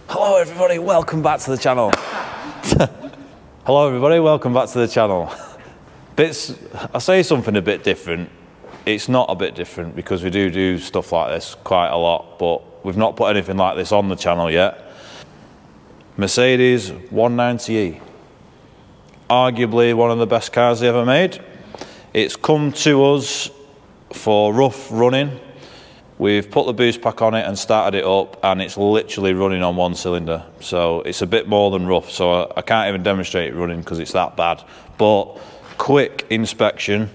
Hello everybody, welcome back to the channel. Hello everybody, welcome back to the channel. I say something a bit different. It's not a bit different because we do stuff like this quite a lot, but we've not put anything like this on the channel yet. Mercedes 190e. Arguably one of the best cars they ever made. It's come to us for rough running. We've put the boost pack on it and started it up, and it's literally running on one cylinder. So it's a bit more than rough, so I can't even demonstrate it running because it's that bad. But quick inspection.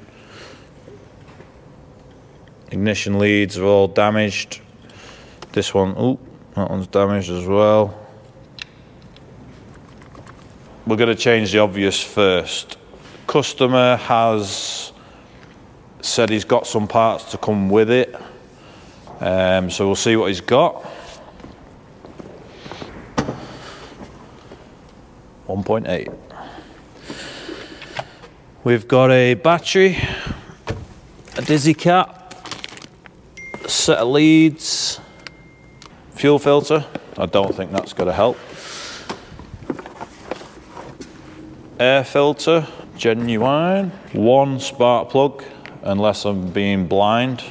Ignition leads are all damaged. This one, oh, that one's damaged as well. We're going to change the obvious first. Customer has said he's got some parts to come with it. So we'll see what he's got. 1.8. We've got a battery, a dizzy cap, a set of leads, fuel filter. I don't think that's going to help. Air filter, genuine. One spark plug, unless I'm being blind.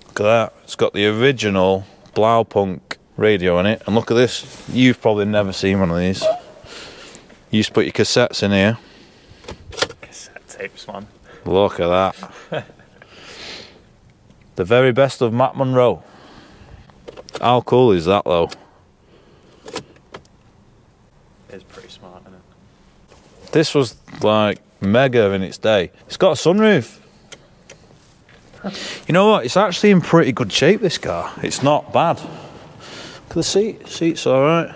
Look at that, it's got the original Blaupunkt radio in it, and look at this, you've probably never seen one of these. You used to put your cassettes in here. Cassette tapes, man. Look at that. The very best of Matt Monro. How cool is that though? It's pretty smart, isn't it? This was like mega in its day. It's got a sunroof. You know what? It's actually in pretty good shape, this car. It's not bad. Look at the seat. Seat's all right.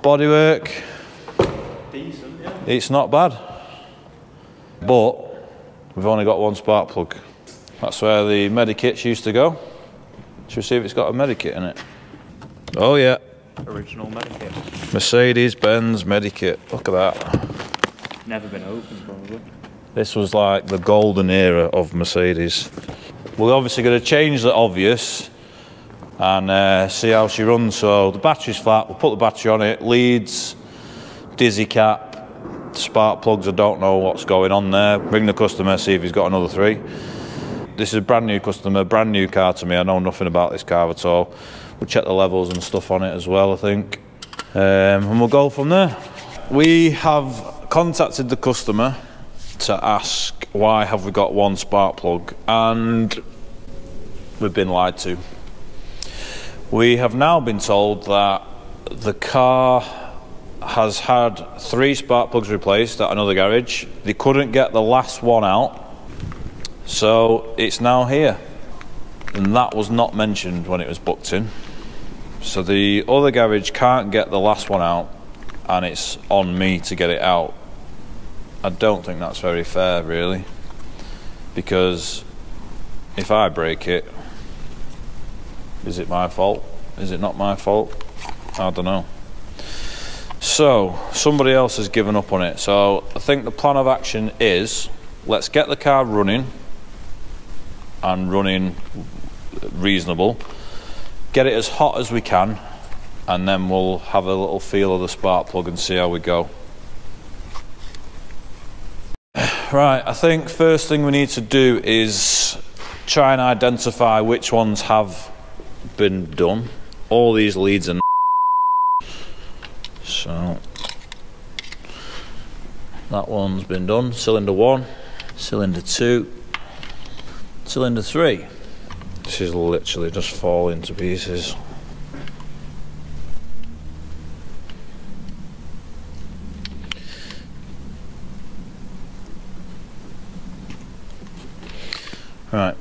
Bodywork. Decent, yeah. It's not bad. But we've only got one spark plug. That's where the medikits used to go. Should we see if it's got a medikit in it? Oh yeah. Original medikit. Mercedes-Benz medikit. Look at that. Never been opened, probably. This was like the golden era of Mercedes. We're obviously going to change the obvious and see how she runs. So the battery's flat, we'll put the battery on it, leads, dizzy cap, spark plugs, I don't know what's going on there. Ring the customer, see if he's got another 3. This is a brand new customer, brand new car to me, I know nothing about this car at all. We'll check the levels and stuff on it as well, I think. And we'll go from there. We have contacted the customer to ask why have we got one spark plug, and we've been lied to. We have now been told that the car has had 3 spark plugs replaced at another garage. They couldn't get the last one out, so it's now here, and that was not mentioned when it was booked in. So the other garage can't get the last one out, and it's on me to get it out. I don't think that's very fair, really, because if I break it, is it my fault? Is it not my fault? I don't know. So somebody else has given up on it, so I think the plan of action is let's get the car running and running reasonable, get it as hot as we can, and then we'll have a little feel of the spark plug and see how we go. Right, I think first thing we need to do is try and identify which ones have been done. All these leads are so that one's been done. Cylinder 1, cylinder 2, cylinder 3. This is literally just falling to pieces. Right,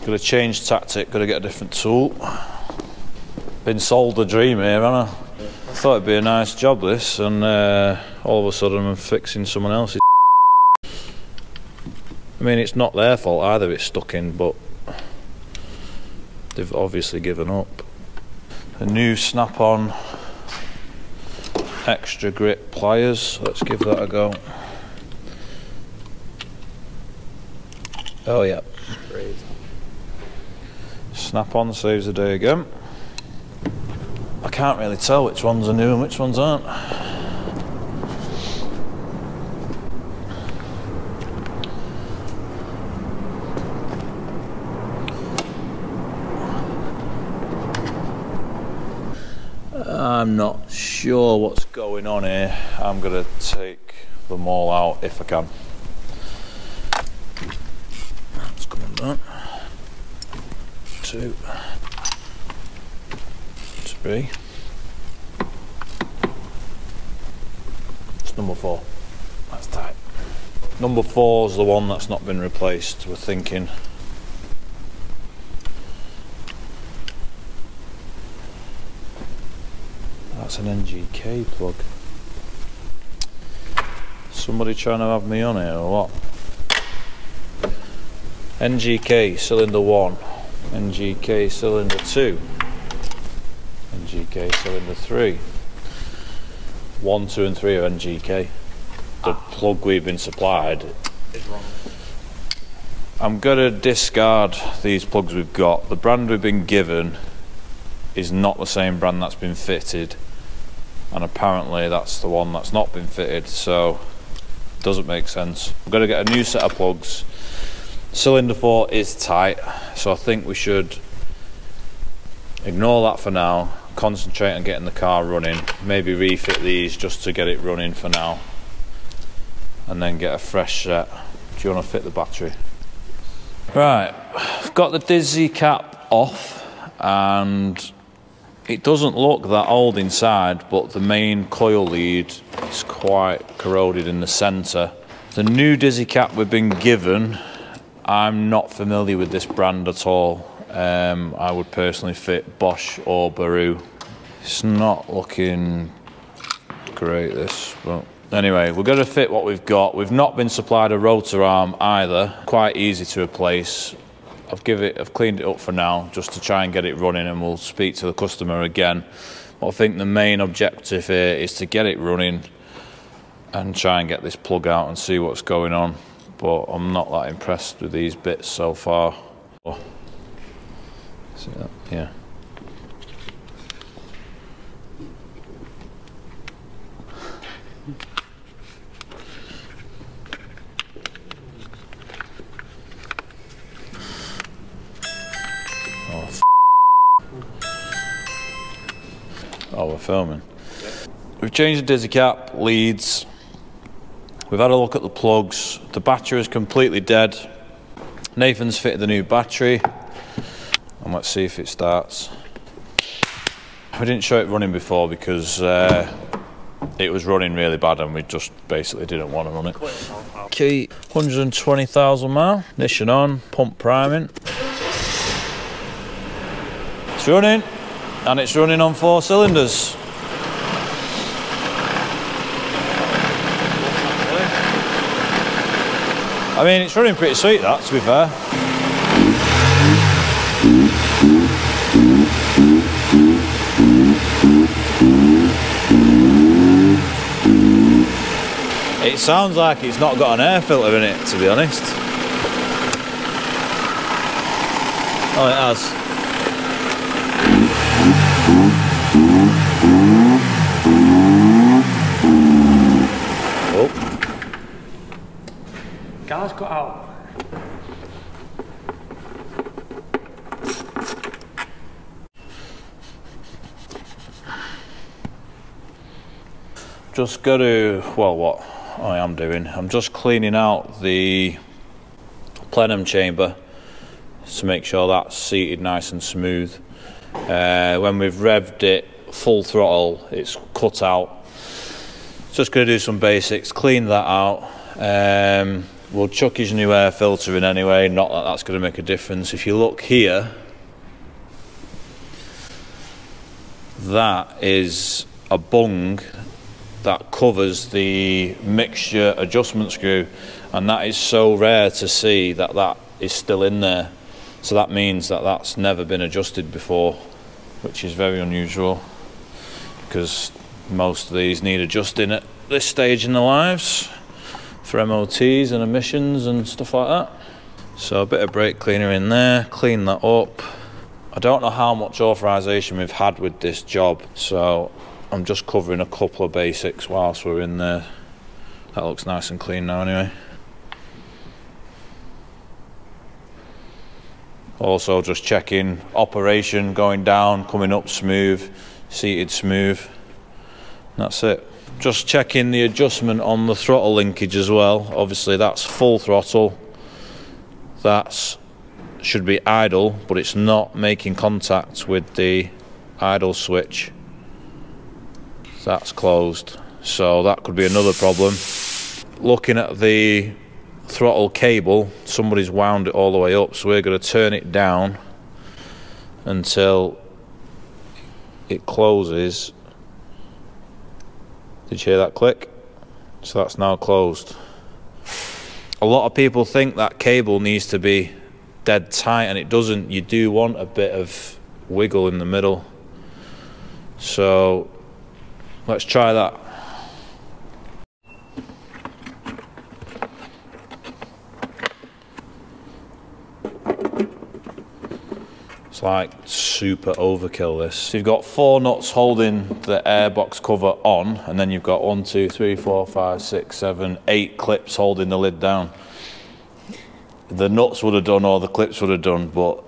gotta change tactic, gotta get a different tool. Been sold a dream here, haven't I? I thought it'd be a nice job this, and all of a sudden I'm fixing someone else's. I mean, it's not their fault either, it's stuck in, but they've obviously given up. A new snap-on extra grip pliers, let's give that a go. Oh yeah. Snap-on saves the day again. I can't really tell which ones are new and which ones aren't. I'm not sure what's going on here. I'm going to take them all out if I can. That's coming down. 2, 3. It's number 4. That's tight. Number 4 is the one that's not been replaced. We're thinking. That's an NGK plug. Somebody trying to have me on here or what? NGK cylinder 1, NGK cylinder 2, NGK cylinder 3. 1, 2 and 3 are NGK. The plug we've been supplied Is wrong. I'm going to discard these plugs we've got. The brand we've been given is not the same brand that's been fitted, and apparently that's the one that's not been fitted, so it doesn't make sense. I'm going to get a new set of plugs. Cylinder 4 is tight, so I think we should ignore that for now, concentrate on getting the car running, maybe refit these just to get it running for now, and then get a fresh set. Do you want to fit the battery? Right, I've got the Dizzy cap off, and it doesn't look that old inside, but the main coil lead is quite corroded in the centre. The new Dizzy cap we've been given, I'm not familiar with this brand at all. I would personally fit Bosch or Baru. It's not looking great, this, but anyway, we're going to fit what we've got. We've not been supplied a rotor arm either. Quite easy to replace. I've cleaned it up for now just to try and get it running, and we'll speak to the customer again. But I think the main objective here is to get it running and try and get this plug out and see what's going on. But I'm not that impressed with these bits so far. Oh. See that? Yeah. Oh, we're filming. We've changed the Dizzy cap, leads. We've had a look at the plugs. The battery is completely dead. Nathan's fitted the new battery. And let's see if it starts. We didn't show it running before because it was running really bad and we just basically didn't want to run it. Key, 120,000 mile. Ignition on, pump priming. It's running. And it's running on 4 cylinders. I mean, it's running pretty sweet, that, to be fair. It sounds like it's not got an air filter in it, to be honest. Oh, it has. Car's got out. Just got to, well, what I am doing, I'm just cleaning out the plenum chamber to make sure that's seated nice and smooth. When we've revved it full throttle, it's cut out. Just going to do some basics, clean that out. We'll chuck his new air filter in anyway, not that that's going to make a difference. If you look here, that is a bung that covers the mixture adjustment screw, and that is so rare to see that that is still in there. So that means that that's never been adjusted before, which is very unusual because most of these need adjusting at this stage in their lives for MOTs and emissions and stuff like that. So a bit of brake cleaner in there, clean that up. I don't know how much authorization we've had with this job, so I'm just covering a couple of basics whilst we're in there. That looks nice and clean now anyway. Also just checking operation going down, coming up smooth, seated smooth. That's it. Just checking the adjustment on the throttle linkage as well. Obviously that's full throttle. That's should be idle, but it's not making contact with the idle switch. That's closed, so that could be another problem. Looking at the throttle cable, somebody's wound it all the way up, so we're going to turn it down until it closes. Did you hear that click? So that's now closed. A lot of people think that cable needs to be dead tight, and it doesn't. You do want a bit of wiggle in the middle. So let's try that. It's like super overkill this. So you've got 4 nuts holding the airbox cover on, and then you've got 1, 2, 3, 4, 5, 6, 7, 8 clips holding the lid down. The nuts would have done, or the clips would have done, but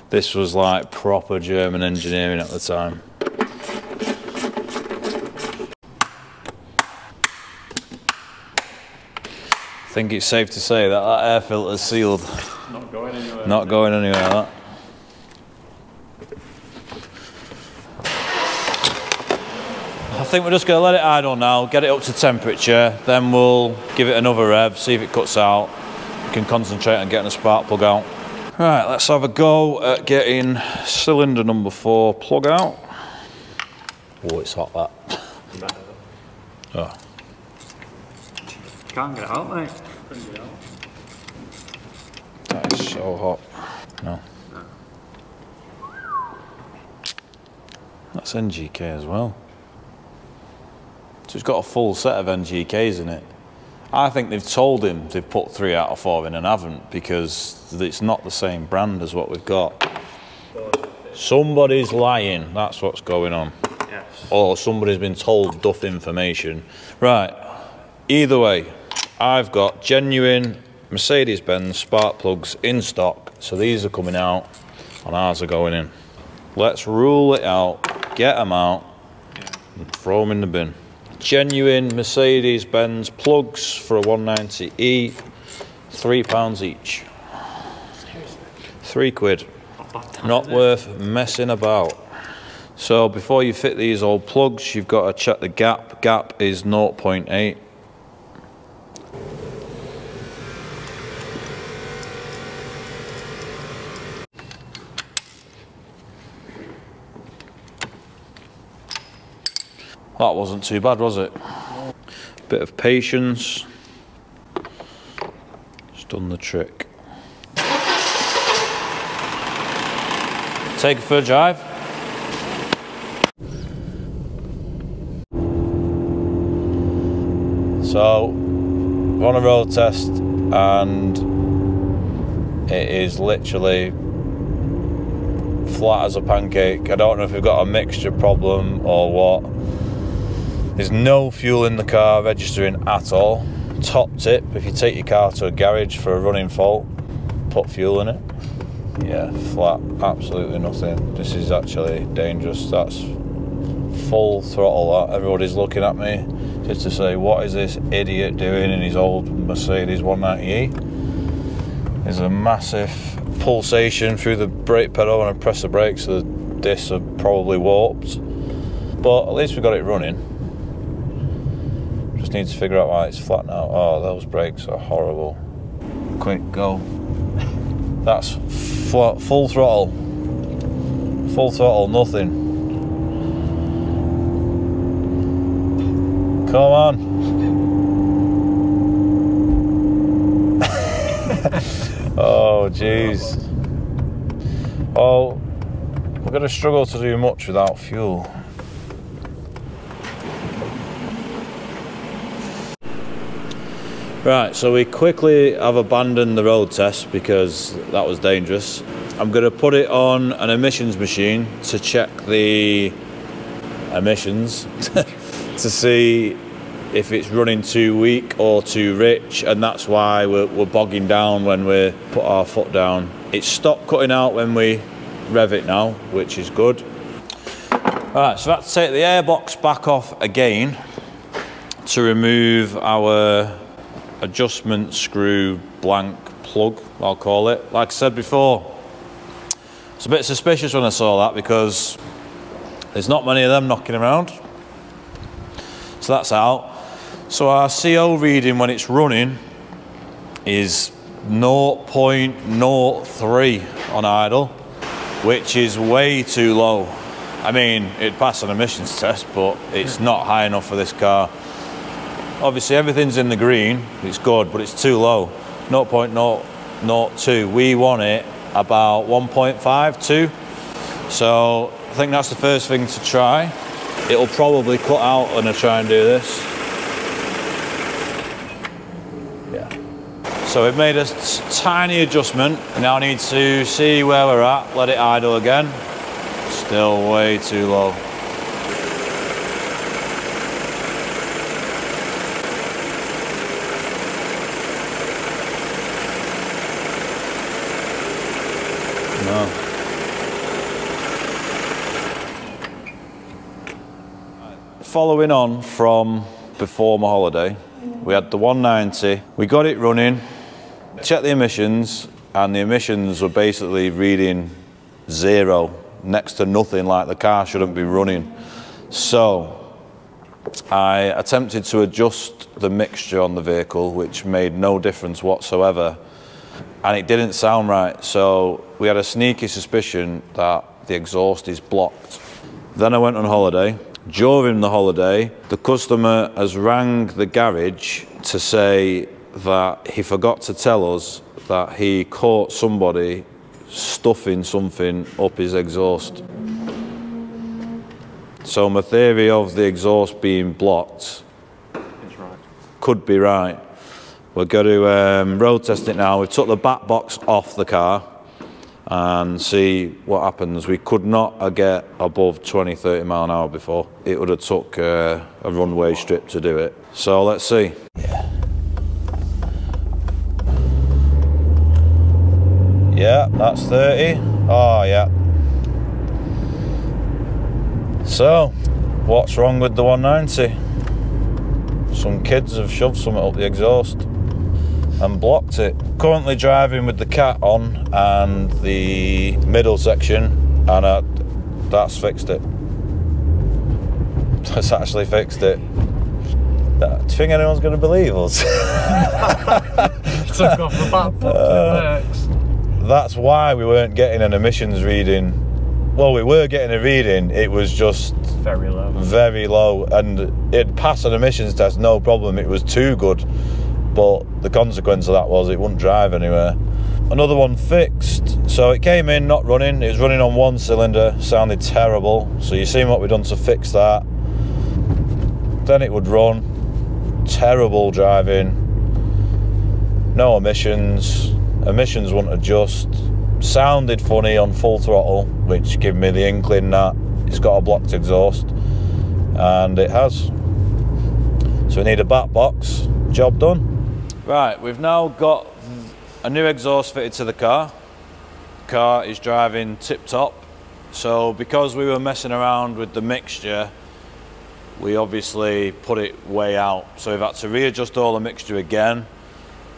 this was like proper German engineering at the time. I think it's safe to say that that air filter's sealed. Not going anywhere. Not going anywhere, that. I think we're just going to let it idle now, get it up to temperature, then we'll give it another rev, see if it cuts out. We can concentrate on getting a spark plug out. Right, let's have a go at getting cylinder number 4 plug out. Oh, it's hot, that. Oh. Can't get it out, mate. Couldn't get it out. That is so hot. No. That's NGK as well. So it's got a full set of NGKs in it. I think they've told him they've put 3 out of 4 in and haven't, because it's not the same brand as what we've got. Somebody's lying, that's what's going on. Yes. Or somebody's been told duff information. Right, either way, I've got genuine Mercedes-Benz spark plugs in stock, so these are coming out and ours are going in. Let's rule it out, get them out, and throw them in the bin. Genuine Mercedes-Benz plugs for a 190E, £3 each. £3. Not worth messing about. So before you fit these old plugs, you've got to check the gap. Gap is 0.8. That wasn't too bad, was it? Bit of patience. Just done the trick. Take it for a drive. So, we're on a road test and it is literally flat as a pancake. I don't know if we've got a mixture problem or what. There's no fuel in the car registering at all. Top tip, if you take your car to a garage for a running fault, put fuel in it. Yeah, flat, absolutely nothing. This is actually dangerous. That's full throttle, that. Everybody's looking at me just to say, what is this idiot doing in his old Mercedes 190E? There's a massive pulsation through the brake pedal when I press the brakes, so the discs are probably warped. But at least we got it running. Just need to figure out why it's flat now. Oh, those brakes are horrible. Quick, go. That's full throttle. Full throttle, nothing. Come on. Oh, jeez. Oh, we're going to struggle to do much without fuel. Right, so we quickly have abandoned the road test because that was dangerous. I'm going to put it on an emissions machine to check the emissions to see if it's running too weak or too rich, and that's why we're bogging down when we put our foot down. It's stopped cutting out when we rev it now, which is good. Alright, so I have to take the airbox back off again to remove our adjustment screw blank plug, I'll call it. Like I said before, it's a bit suspicious when I saw that because there's not many of them knocking around. So that's out. So our CO reading when it's running is 0.03 on idle, which is way too low. I mean, it'd pass an emissions test, but it's not high enough for this car. Obviously everything's in the green, it's good, but it's too low. 0.002. We want it about 1.5, 2. So I think that's the first thing to try. It'll probably cut out when I try and do this. Yeah. So we've made a tiny adjustment. Now I need to see where we're at, let it idle again. Still way too low. No. Following on from before my holiday, we had the 190, we got it running, checked the emissions, and the emissions were basically reading 0, next to nothing, like the car shouldn't be running. So I attempted to adjust the mixture on the vehicle, which made no difference whatsoever, and it didn't sound right. So we had a sneaky suspicion that the exhaust is blocked. Then I went on holiday. During the holiday, the customer has rang the garage to say that he forgot to tell us that he caught somebody stuffing something up his exhaust. So my theory of the exhaust being blocked could be right. We're going to road test it now. We took the back box off the car and see what happens. We could not get above 20-30 mile an hour before. It would have took a runway strip to do it. So let's see. Yeah, that's 30. Oh yeah. So, what's wrong with the 190? Some kids have shoved something up the exhaust and blocked it. Currently driving with the cat on and the middle section, and that's fixed it. That's actually fixed it. Do you think anyone's going to believe us? Took off the back box, it works. That's why we weren't getting an emissions reading. Well, we were getting a reading, it was just very low. Very low, and it passed an emissions test, no problem. It was too good. But the consequence of that was it wouldn't drive anywhere. Another one fixed. So it came in not running, it was running on one cylinder, sounded terrible. So you seen what we've done to fix that. Then it would run, terrible driving, no emissions, emissions wouldn't adjust, sounded funny on full throttle, which gave me the inkling that it's got a blocked exhaust, and it has. So we need a back box, job done. Right, we've now got a new exhaust fitted to the car. The car is driving tip-top. So because we were messing around with the mixture, we obviously put it way out. So we've had to readjust all the mixture again.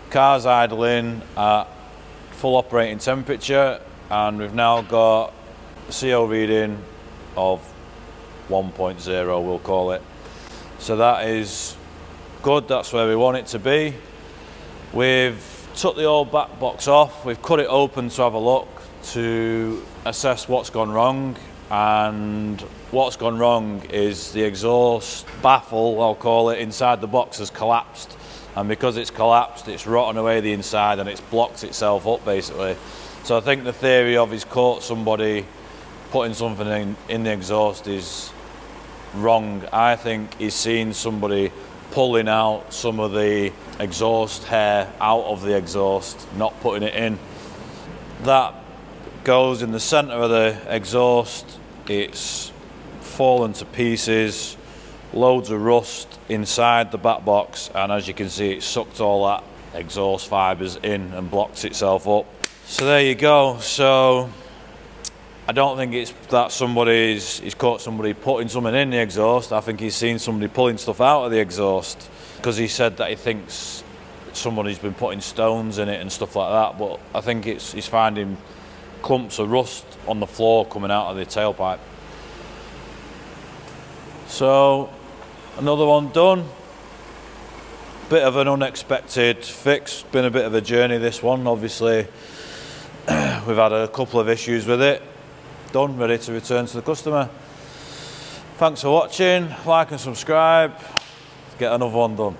Car's idling at full operating temperature, and we've now got a CO reading of 1.0, we'll call it. So that is good, that's where we want it to be. We've took the old back box off, we've cut it open to have a look to assess what's gone wrong, and what's gone wrong is the exhaust baffle, I'll call it, inside the box has collapsed, and because it's collapsed it's rotten away the inside and it's blocked itself up basically. So I think the theory of he's caught somebody putting something in the exhaust is wrong. I think he's seen somebody pulling out some of the exhaust hair out of the exhaust, not putting it in. That goes in the centre of the exhaust. It's fallen to pieces, loads of rust inside the back box, and as you can see, it sucked all that exhaust fibres in and blocked itself up. So there you go. So I don't think it's that he's caught somebody putting something in the exhaust. I think he's seen somebody pulling stuff out of the exhaust, because he said that he thinks somebody's been putting stones in it and stuff like that. But I think he's finding clumps of rust on the floor coming out of the tailpipe. So another one done. Bit of an unexpected fix, been a bit of a journey this one. Obviously we've had a couple of issues with it. Done, ready to return to the customer. Thanks for watching, like and subscribe, get another one done.